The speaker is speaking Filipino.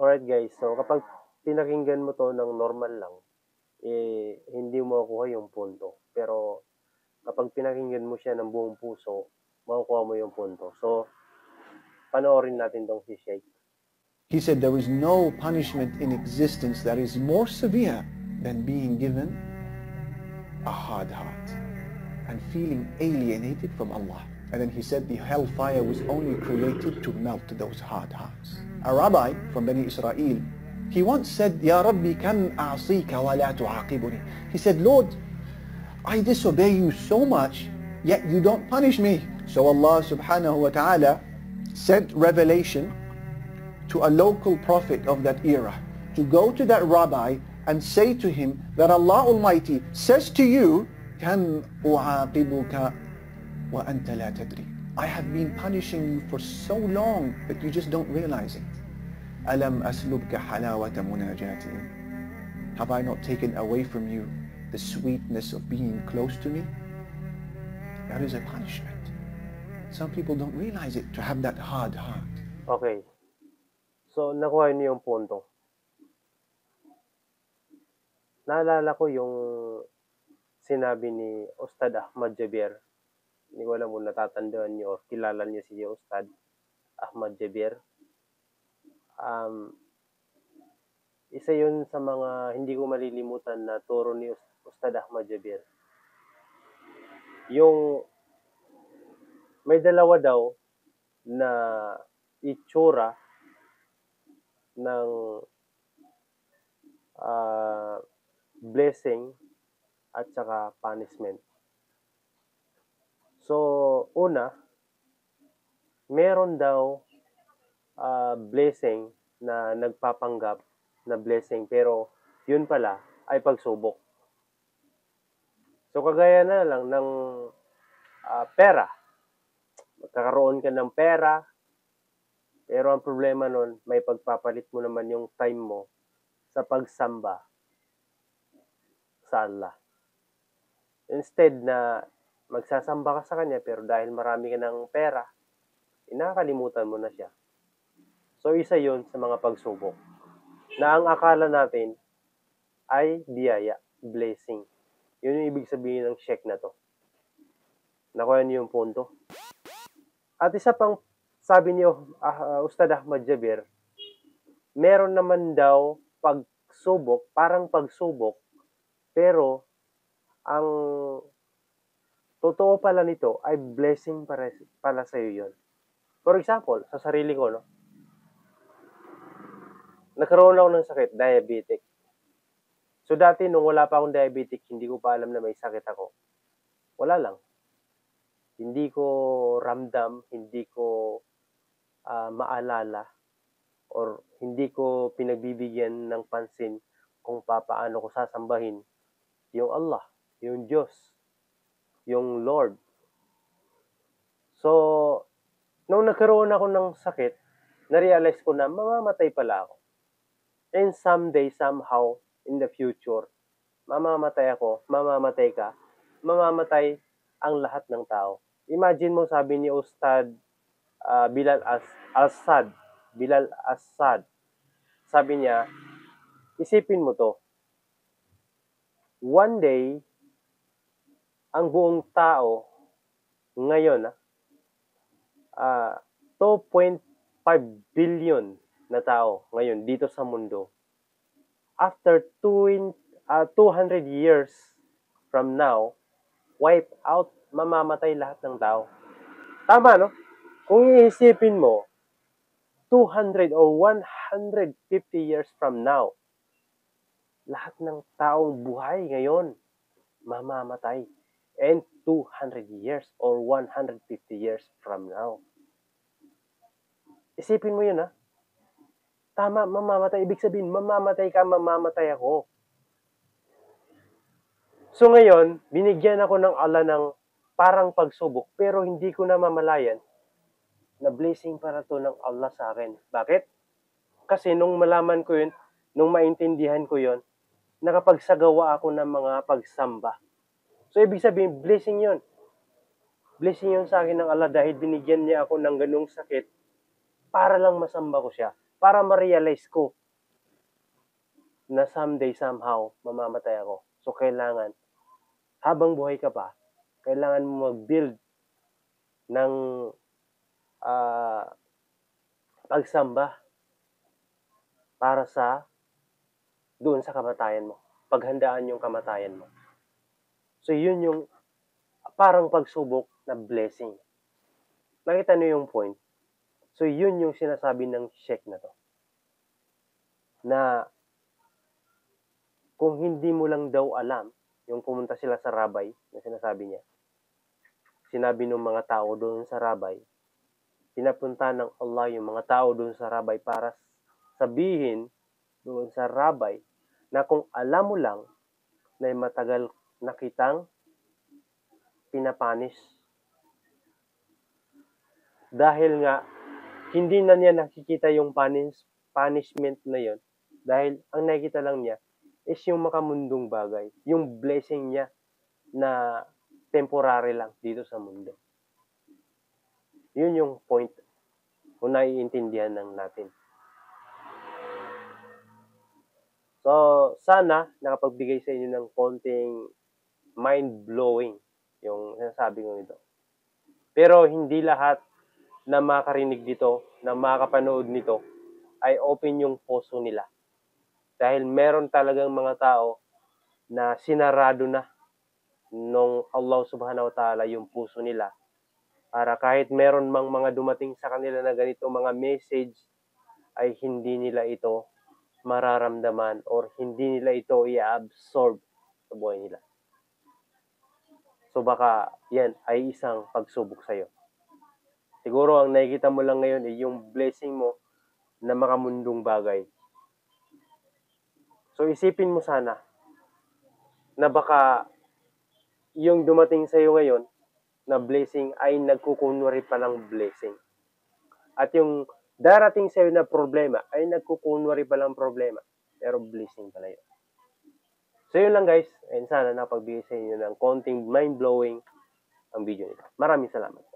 Alright guys, so kapag pinakinggan mo 'to ng normal lang, hindi mo makukuha yung punto. Pero kapag pinakinggan mo siya ng buong puso, makukuha mo yung punto. So, panoorin natin 'tong si Sheikh. He said there is no punishment in existence that is more severe than being given a hard heart and feeling alienated from Allah. And then he said the hellfire was only created to melt those hard hearts. A rabbi from Bani Israel, he once said, Ya Rabbi, kam a'asika wa la tu'aqibuni. He said, Lord, I disobey you so much, yet you don't punish me. So Allah subhanahu wa ta'ala sent revelation to a local prophet of that era to go to that rabbi and say to him that Allah Almighty says to you, Kam u'aqibuka wa anta la tadri. I have been punishing you for so long that you just don't realize it. Alam aslubka halawata munajati. Have I not taken away from you the sweetness of being close to me? That is a punishment. Some people don't realize it, to have that hard heart. Okay. So, nakuha niyo yung punto. Naalala ko yung sinabi ni Ustad Ahmad Jaber. Hindi ko alam kung natatandaan niyo o kilala niyo si Ustad Ahmad Jaber. Isa yun sa mga hindi ko malilimutan na turo ni Ustad Ahmad Jaber. Yung may dalawa daw na itsura ng blessing at saka punishment. So, una, meron daw blessing na nagpapanggap na blessing pero yun pala ay pagsubok. So, kagaya na lang ng pera. Magkakaroon ka ng pera, pero ang problema nun, may pagpapalit mo naman yung time mo sa pagsamba sa Allah. Instead na magsasamba ka sa Kanya, pero dahil marami ka ng pera, inakalimutan mo na siya. So, isa yon sa mga pagsubok. Na ang akala natin ay biyaya, blessing. Yun yung ibig sabihin ng check na to. Nakuha niyo yung punto. At isa pang sabi niyo, Ustad Ahmad Jaber, meron naman daw pagsubok, parang pagsubok, pero ang totoo pala nito ay blessing pala sa iyo yun. For example, sa sarili ko, no? Nagkaroon ako ng sakit, diabetic. So dati, nung wala pa akong diabetic, hindi ko pa alam na may sakit ako. Wala lang. Hindi ko ramdam, hindi ko maalala, or hindi ko pinagbibigyan ng pansin kung papaano ko sasambahin yung Allah, yung Diyos, yung Lord. So, nung nagkaroon ako ng sakit, na-realize ko na mamamatay pala ako. And someday, somehow, in the future, mamamatay ako, mamamatay ka, mamamatay ang lahat ng tao. Imagine mo, sabi ni Ustad Bilal Assad, sabi niya, isipin mo to, one day, ang buong tao, ngayon, 2.5 billion na tao ngayon dito sa mundo. After 200 years from now, wipe out, mamamatay lahat ng tao. Tama, no? Kung iisipin mo, 200 or 150 years from now, lahat ng taong buhay ngayon, mamamatay. And 200 years or 150 years from now. Isipin mo yun, ha? Tama, mamamatay. Ibig sabihin, mamamatay ka, mamamatay ako. So ngayon, binigyan ako ng Allah ng parang pagsubok, pero hindi ko na mamalayan na blessing para to ng Allah sa akin. Bakit? Kasi nung malaman ko yun, nung maintindihan ko yun, nakapagsagawa ako ng mga pagsamba. So ibig sabihin, blessing yun. Blessing yun sa akin ng Allah dahil binigyan niya ako ng ganung sakit para lang masamba ko siya. para ma-realize ko na someday, somehow, mamamatay ako. So, kailangan, habang buhay ka pa, kailangan mo mag-build ng pagsamba para sa doon sa kamatayan mo. Paghandaan yung kamatayan mo. So, yun yung parang pagsubok na blessing. Nakita niyo yung point? So, yun yung sinasabi ng sheikh na to. Na kung hindi mo lang daw alam, yung pumunta sila sa rabay, na sinasabi niya, sinabi ng mga tao doon sa rabay, pinapunta ng Allah yung mga tao doon sa rabay para sabihin doon sa rabay na kung alam mo lang na matagal na kitang pinapanis. Dahil nga, hindi na niya nakikita yung punishment na yon. Dahil ang nakikita lang niya is yung makamundong bagay. Yung blessing niya na temporary lang dito sa mundo. Yun yung point kung naiintindihan ng natin. So, sana nakapagbigay sa inyo ng konting mind-blowing yung sinasabi ko ito. Pero hindi lahat na makarinig dito, na makapanood nito, ay open yung puso nila. Dahil meron talagang mga tao na sinarado na nung Allah subhanahu wa ta'ala yung puso nila. Para kahit meron mang mga dumating sa kanila na ganito mga message, ay hindi nila ito mararamdaman or hindi nila ito i-absorb sa buhay nila. So baka yan ay isang pagsubok sa'yo. Siguro ang nakikita mo lang ngayon ay yung blessing mo na makamundong bagay. So isipin mo sana na baka yung dumating sa'yo ngayon na blessing ay nagkukunwari pa ng blessing. At yung darating sa'yo na problema ay nagkukunwari pa lang problema. Pero blessing pala yun. So yun lang guys. And sana napagbigay sa inyo ng konting mind-blowing ang video nito. Maraming salamat.